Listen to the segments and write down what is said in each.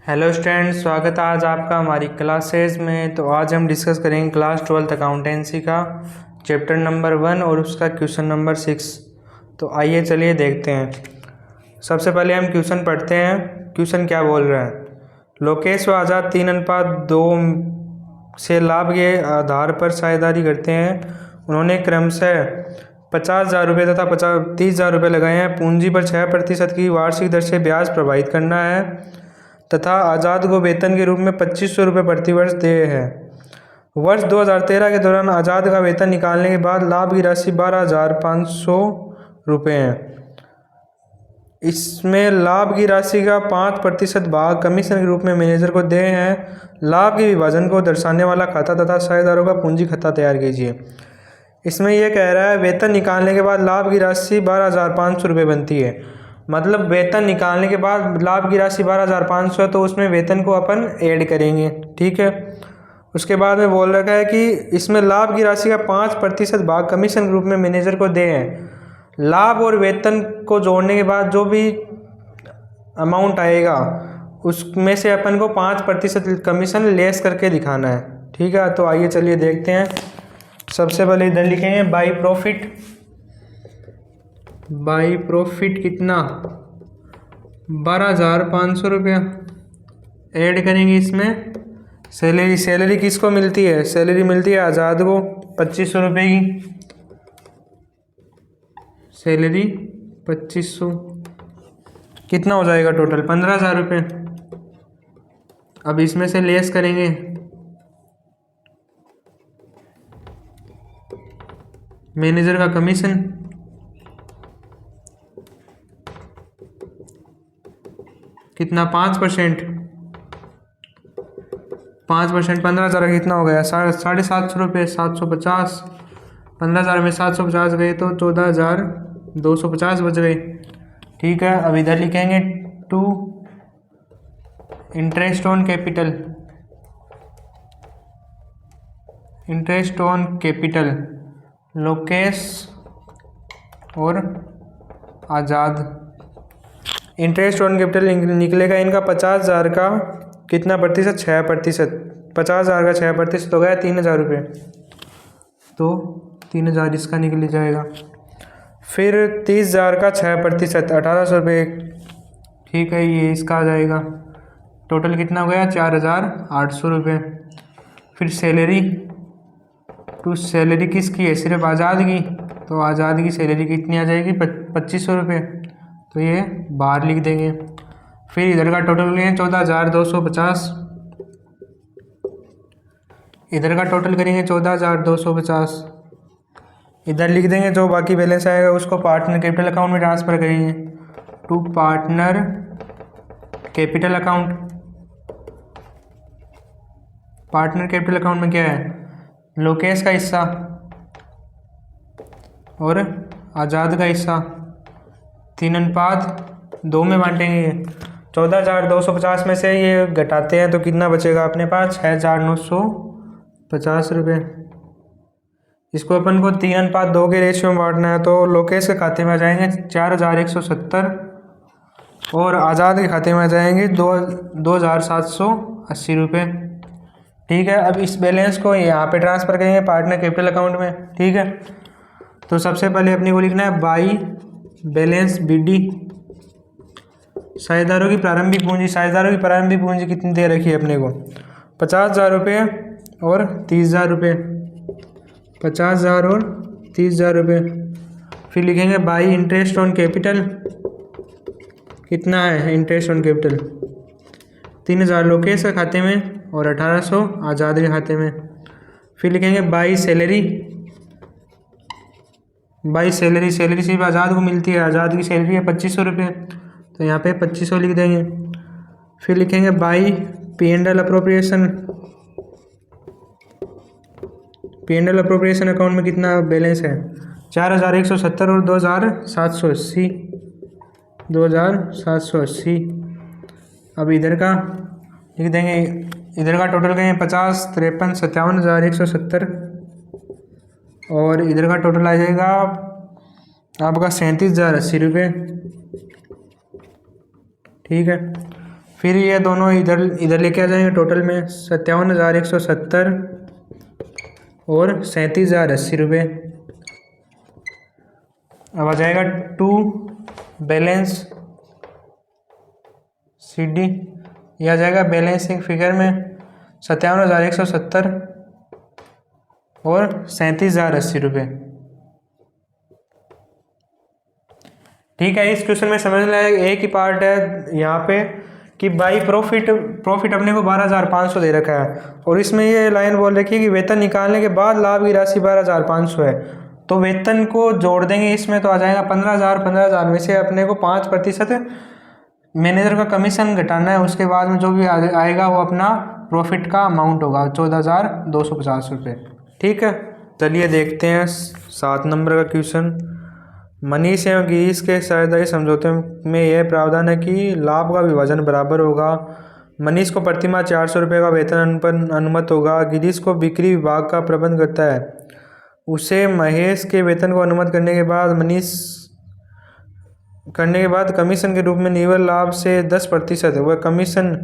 Hello student, स्वागत है आज आपका हमारी क्लासेस में। तो आज हम डिस्कस करेंगे क्लास 12th अकाउंटेंसी का चैप्टर नंबर 1 और उसका क्वेश्चन नंबर 6। तो आइए चलिए देखते हैं। सबसे पहले हम क्वेश्चन पढ़ते हैं। क्वेश्चन क्या बोल रहे हैं? लोकेश व आज़ाद 3:2 से लाभ के आधार पर साझेदारी करते हैं। उन्होंने क्रमशः 50,000 रुपये तथा 30,000 रुपये लगाए हैं। पूंजी पर 6% की वार्षिक दर से ब्याज प्रभावित करना है तथा आज़ाद को वेतन के रूप में 2500 रुपये प्रति वर्ष देय है। वर्ष 2013 के दौरान आज़ाद का वेतन निकालने के बाद लाभ की राशि 12,500 रुपये है। इसमें लाभ की राशि का 5% भाग कमीशन के रूप में मैनेजर को देय है। लाभ के विभाजन को दर्शाने वाला खाता तथा साझेदारों का पूंजी खाता तैयार कीजिए। इसमें यह कह रहा है वेतन निकालने के बाद लाभ की राशि 12,500 रुपये बनती है। मतलब वेतन निकालने के बाद लाभ की राशि 12,500 है, तो उसमें वेतन को अपन ऐड करेंगे। ठीक है। उसके बाद में बोल रखा है कि इसमें लाभ की राशि का 5% भाग कमीशन के रूप में मैनेजर को दे है। लाभ और वेतन को जोड़ने के बाद जो भी अमाउंट आएगा उसमें से अपन को 5% कमीशन लेस करके दिखाना है। ठीक है। तो आइए चलिए देखते हैं। सबसे पहले इधर लिखेंगे बाई प्रॉफिट कितना 12,500 रुपया ऐड करेंगे। इसमें सैलरी किसको मिलती है? सैलरी मिलती है आज़ाद को 2500 रुपये की। सैलरी 2500 कितना हो जाएगा टोटल? 15,000 रुपये। अब इसमें से लेस करेंगे मैनेजर का कमीशन। कितना? 5%। 15,000 कितना हो गया? 750 रुपये। 750 15,000 में 750 गए तो 14,250 बच गए। ठीक है। अब इधर लिखेंगे to interest on capital Lokesh और आज़ाद। इंटरेस्ट ऑन कैपिटल निकलेगा इनका 50,000 का कितना प्रतिशत? 6%। 50,000 का 6% हो गया 3,000 रुपये। तो 3,000 इसका निकल जाएगा। फिर 30,000 का 6% 1,800 रुपये। ठीक है, ये इसका आ जाएगा। टोटल कितना हो गया? 4,800 रुपये। फिर सैलरी किसकी है? सिर्फ आज़ाद की। तो आज़ाद की सैलरी कितनी आ जाएगी? 2,500 रुपये। तो ये बाहर लिख देंगे। फिर इधर का टोटल करेंगे 14,250। इधर का टोटल करेंगे 14,250। इधर लिख देंगे जो बाकी बैलेंस आएगा उसको पार्टनर कैपिटल अकाउंट में ट्रांसफ़र करेंगे to partner capital account. Partner capital account में क्या है? लोकेश का हिस्सा और आज़ाद का हिस्सा 3:2 में बांटेंगे। 14,250 में से ये घटाते हैं तो कितना बचेगा अपने पास? 6,950 रुपये। इसको अपन को 3:2 के रेशियो में बांटना है। तो लोकेश के खाते में आ जाएंगे 4,170 और आज़ाद के खाते में आ जाएंगे 2,780 रुपये। ठीक है। अब इस बैलेंस को यहाँ पे ट्रांसफ़र करेंगे पार्टनर कैपिटल अकाउंट में। ठीक है। तो सबसे पहले अपने को लिखना है बाई बैलेंस BD साझेदारों की प्रारंभिक पूंजी। साझेदारों की प्रारंभिक पूंजी कितनी दे रखी है अपने को? 50,000 रुपये और 30,000 रुपये। 50,000 और 30,000 रुपये। फिर लिखेंगे बाई इंटरेस्ट ऑन कैपिटल। कितना है इंटरेस्ट ऑन कैपिटल? 3,000 लोकेश के खाते में और 1,800 आज़ाद के खाते में। फिर लिखेंगे बाई सैलरी सिर्फ आज़ाद को मिलती है। आज़ाद की सैलरी है 2,500 रुपये। तो यहाँ पे 2,500 लिख देंगे। फिर लिखेंगे बाई P&L अप्रोप्रिएशन अकाउंट में कितना बैलेंस है? 4,170 और 2,780। अब इधर का लिख देंगे। इधर का टोटल करेंगे 50, 53, 57,170 और इधर का टोटल आ जाएगा आपका 37,080 रुपये। ठीक है। फिर ये दोनों इधर इधर लेके आ जाएंगे। टोटल में 57,170 और 37,080 रुपये। अब आ जाएगा टू बैलेंस CD, यह आ जाएगा बैलेंसिंग फिगर में 57,170 और 37,080 रुपये। ठीक है, इस क्वेश्चन में समझ लें एक ही पार्ट है यहाँ पे कि बाई प्रॉफिट अपने को 12,500 दे रखा है और इसमें ये लाइन बोल रखी है कि वेतन निकालने के बाद लाभ की राशि 12,500 है। तो वेतन को जोड़ देंगे इसमें तो आ जाएगा 15,000 में से अपने को 5% मैनेजर का कमीशन घटाना है। उसके बाद में जो भी आएगा वो अपना प्रॉफिट का अमाउंट होगा 14,250 रुपये। ठीक है, चलिए देखते हैं 7 नंबर का क्वेश्चन। मनीष एवं गिरीश के साझेदारी समझौते में यह प्रावधान है कि लाभ का विभाजन बराबर होगा। मनीष को प्रतिमाह 400 रुपये का वेतन अनुमत होगा। गिरीश को बिक्री विभाग का प्रबंध करता है। उसे महेश के वेतन को अनुमत करने के बाद कमीशन के रूप में निव्वल लाभ से 10% वह कमीशन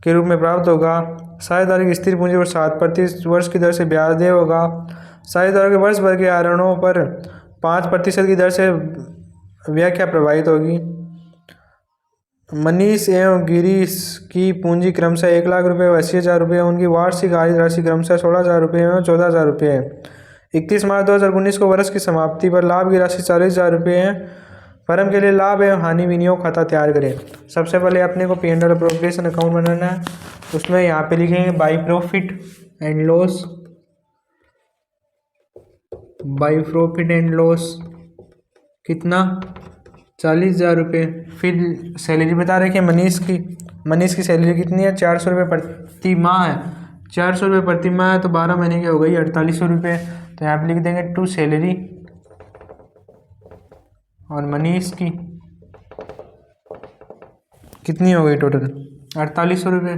के रूप में प्राप्त होगा। साझेदारी की स्थिर पूंजी पर 7% वर्ष की दर से ब्याज देय होगा। साझेदारों के वर्ष भर के आहरणों पर 5% की दर से व्याख्या प्रभावित होगी। मनीष एवं गिरीश की पूंजी क्रमशः 1,00,000 रुपये व 80,000 रुपये। उनकी वार्षिक आय राशि क्रमशः 16,000 रुपये एवं 14,000 रुपये है। 31 मार्च 2019 को वर्ष की समाप्ति पर लाभ की राशि 40,000 रुपये है। फर्म के लिए लाभ एवं हानि विनियोग खाता तैयार करें। सबसे पहले अपने को P&L अप्रोप्रिएशन अकाउंट बनाना है। उसमें यहाँ पे लिखेंगे बाई प्रॉफिट एंड लॉस कितना 40,000 रुपये। फिर सैलरी बता रहे कि मनीष की सैलरी कितनी है 400 रुपये प्रति माह है। 400 रुपये प्रति माह है तो 12 महीने की हो गई 4800 रुपये। तो यहाँ पे लिख देंगे टू सैलरी और मनीष की कितनी हो गई टोटल 4800 रुपये।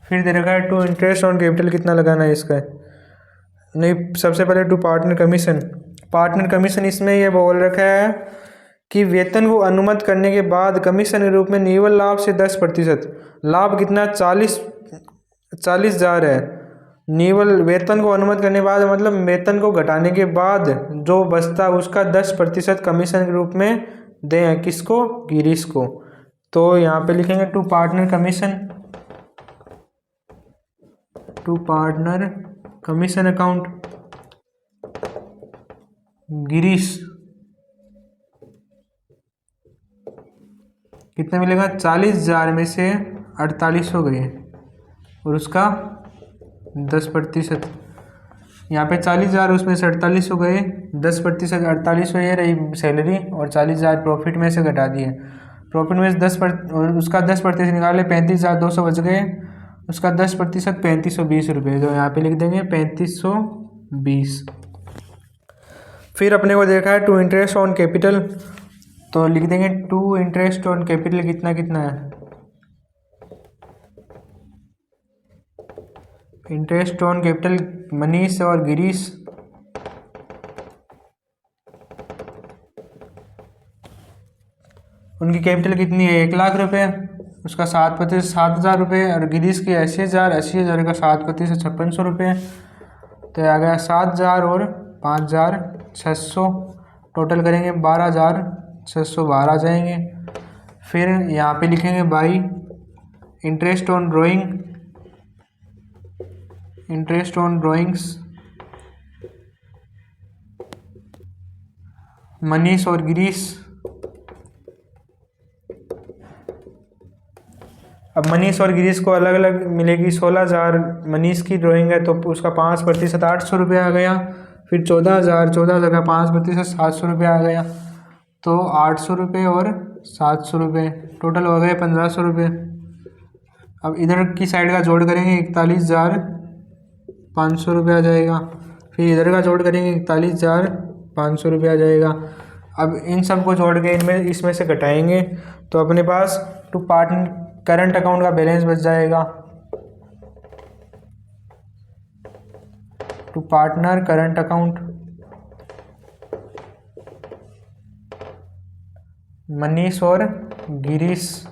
फिर दे रखा है टू इंटरेस्ट ऑन कैपिटल कितना लगाना है इसका नहीं। सबसे पहले टू पार्टनर कमीशन इसमें ये बोल रखा है कि वेतन को अनुमत करने के बाद कमीशन के रूप में निव्वल लाभ से 10%। लाभ कितना 40,000 है। निव्वल वेतन को अनुमत करने के बाद मतलब वेतन को घटाने के बाद जो बचता है उसका 10% कमीशन के रूप में दें किसको गिरीश को। तो यहाँ पे लिखेंगे to partner commission account Girish कितना मिलेगा 40,000 में से 48 हो गए और उसका 10%। यहाँ पे 40,000 उसमें से 48 हो गए 10% 48 हो ये रही सैलरी और 40,000 प्रॉफिट में से घटा दिए। प्रॉफिट में से 10% और उसका 10% निकाले 35,200 बच गए। उसका 10% 3,520 रुपये। तो यहाँ पे लिख देंगे 3,520। फिर अपने को देखा है टू इंटरेस्ट ऑन कैपिटल तो लिख देंगे टू इंटरेस्ट ऑन कैपिटल कितना है। इंटरेस्ट ऑन कैपिटल मनीष और गिरीश उनकी कैपिटल कितनी है 1,00,000 रुपये। उसका 7% 7,000 रुपये और गिरीश की 80,000 का 7% 5,600 रुपये। तो आ गया 7,000 और 5,600 टोटल करेंगे 12,612 आ जाएंगे। फिर यहाँ पे लिखेंगे by interest on drawings Manish और गिरीश। अब मनीष और गिरीश को अलग अलग मिलेगी 16,000 मनीष की ड्राइंग है तो उसका 5% 800 रुपये आ गया। फिर 14,000 का 5% 700 रुपये आ गया। तो 800 रुपये और 700 रुपये टोटल हो गए 1,500 रुपये। अब इधर की साइड का जोड़ करेंगे 41,500 रुपये आ जाएगा। फिर इधर का जोड़ करेंगे 41,500 रुपये आ जाएगा। अब इन सब को जोड़ के इसमें से घटाएंगे तो अपने पास टू पार्टनर करंट अकाउंट का बैलेंस बच जाएगा। To partner current account Manish और गिरीश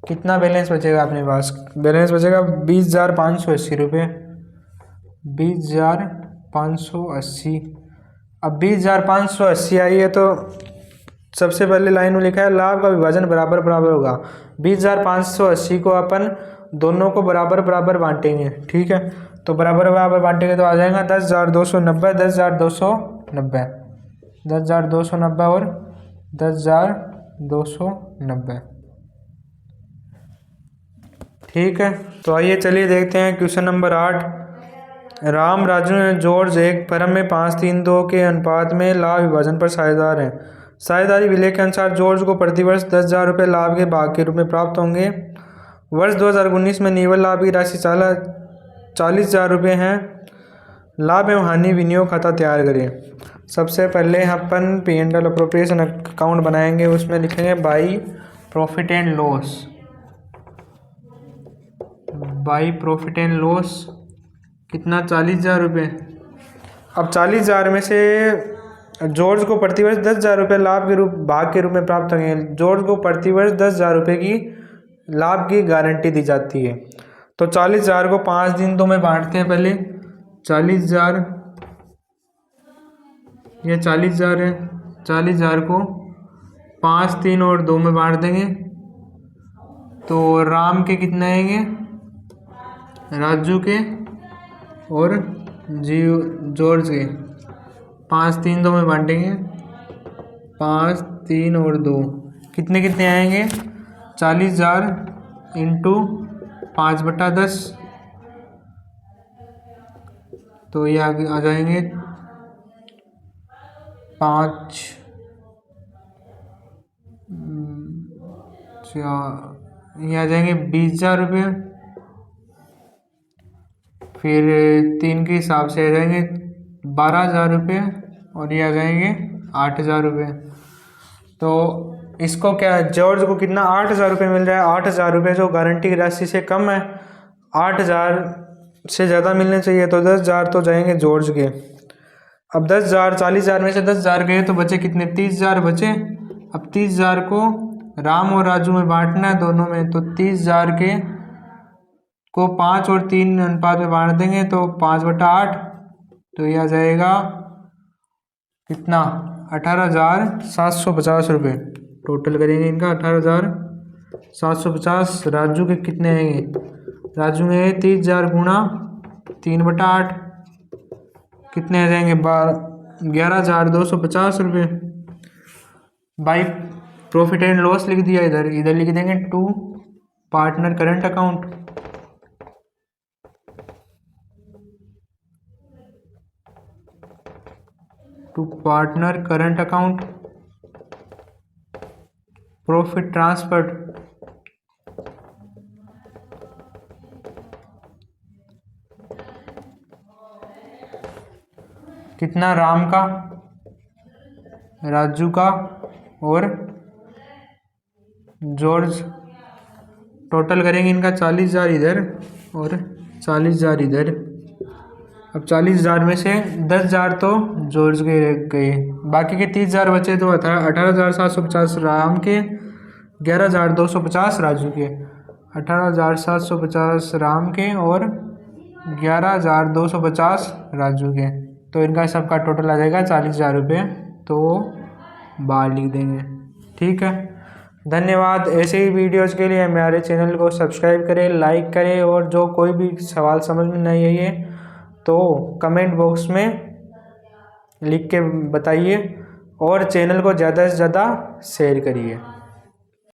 कितना बैलेंस बचेगा अपने पास? बैलेंस बचेगा 20,580 रुपये। 20,580। अब 20,580 आई है तो सबसे पहले लाइन में लिखा है लाभ का विभाजन बराबर बराबर होगा। 20,580 को अपन दोनों को बराबर बराबर बांटेंगे, ठीक है। तो बराबर बराबर बांटेंगे तो आ जाएगा 10,290, 10,290, 10,290 और 10,290, ठीक है। तो आइए चलिए देखते हैं क्वेश्चन नंबर 8। राम, राजू एवं जॉर्ज एक फर्म में 5-3-2 के अनुपात में लाभ विभाजन पर साझेदार हैं। साझेदारी विलेख के अनुसार जॉर्ज को प्रतिवर्ष 10,000 रुपये लाभ के भाग के रूप में प्राप्त होंगे। वर्ष 2019 में निव्वल लाभ की राशि 40,000 रुपये है। लाभ एवं हानि विनियोग खाता तैयार करें। सबसे पहले अपन P&L अप्रोप्रिएशन अकाउंट बनाएंगे, उसमें लिखेंगे by profit and loss. By profit and loss कितना? 40,000 रुपये। अब 40,000 में से जॉर्ज को प्रतिवर्ष 10,000 रुपये लाभ के रूप भाग के रूप में प्राप्त होंगे। जॉर्ज को प्रतिवर्ष 10,000 रुपये की लाभ की गारंटी दी जाती है। तो 40,000 को 5 दिन तो में बांटते हैं। पहले 40,000, ये 40,000 है। 40,000 को 5, 3 और 2 में बांट देंगे तो राम के कितने आएंगे? राजू के और जॉर्ज के 5, 3, 2 में बांटेंगे। 5, 3 और 2 कितने कितने आएंगे? 40,000 इंटू 5/10, तो ये आगे आ जाएंगे 5, 4, ये आ जाएंगे 20,000 रुपये। फिर 3 के हिसाब से आ जाएंगे 12,000 रुपये और ये आ जाएंगे 8,000 रुपये। तो इसको क्या, जॉर्ज को कितना 8,000 रुपये मिल रहा है। 8,000 रुपये जो गारंटी की राशि से कम है, 8,000 से ज़्यादा मिलने चाहिए। तो 10,000 तो जाएंगे जॉर्ज के। अब 10,000, 40,000 में से 10,000 गए तो बचे कितने? 30,000 बचे। अब 30,000 को राम और राजू में बांटना है, दोनों में। तो 30,000 के को 5 और 3 अनुपात में बांट देंगे तो 5/8, तो यह आ जाएगा कितना? 18,750 रुपये। टोटल करेंगे इनका 18,750। राजू के कितने आएंगे? राजू में 30,000 गुणा 3/8 कितने आ जाएंगे? 11,250 रुपये। बाई प्रॉफिट एंड लॉस लिख दिया, इधर लिख देंगे to partner current account. To partner current account profit transfer. कितना? राम का, राजू का और जॉर्ज। टोटल करेंगे इनका 40,000 इधर और 40,000 इधर। अब 40,000 में से 10,000 तो जॉर्ज के गए, बाकी के 30,000 बचे। तो 18,750 राम के, 11,250 राजू के। 18,750 राम के और 11,250 राजू के। तो इनका सबका टोटल आ जाएगा 40,000 रुपये। तो बाहर लिख देंगे, ठीक है। धन्यवाद। ऐसे ही वीडियोज़ के लिए हमारे चैनल को सब्सक्राइब करें, लाइक करें और जो कोई भी सवाल समझ में नहीं आई तो कमेंट बॉक्स में लिख के बताइए और चैनल को ज़्यादा से ज़्यादा शेयर करिए।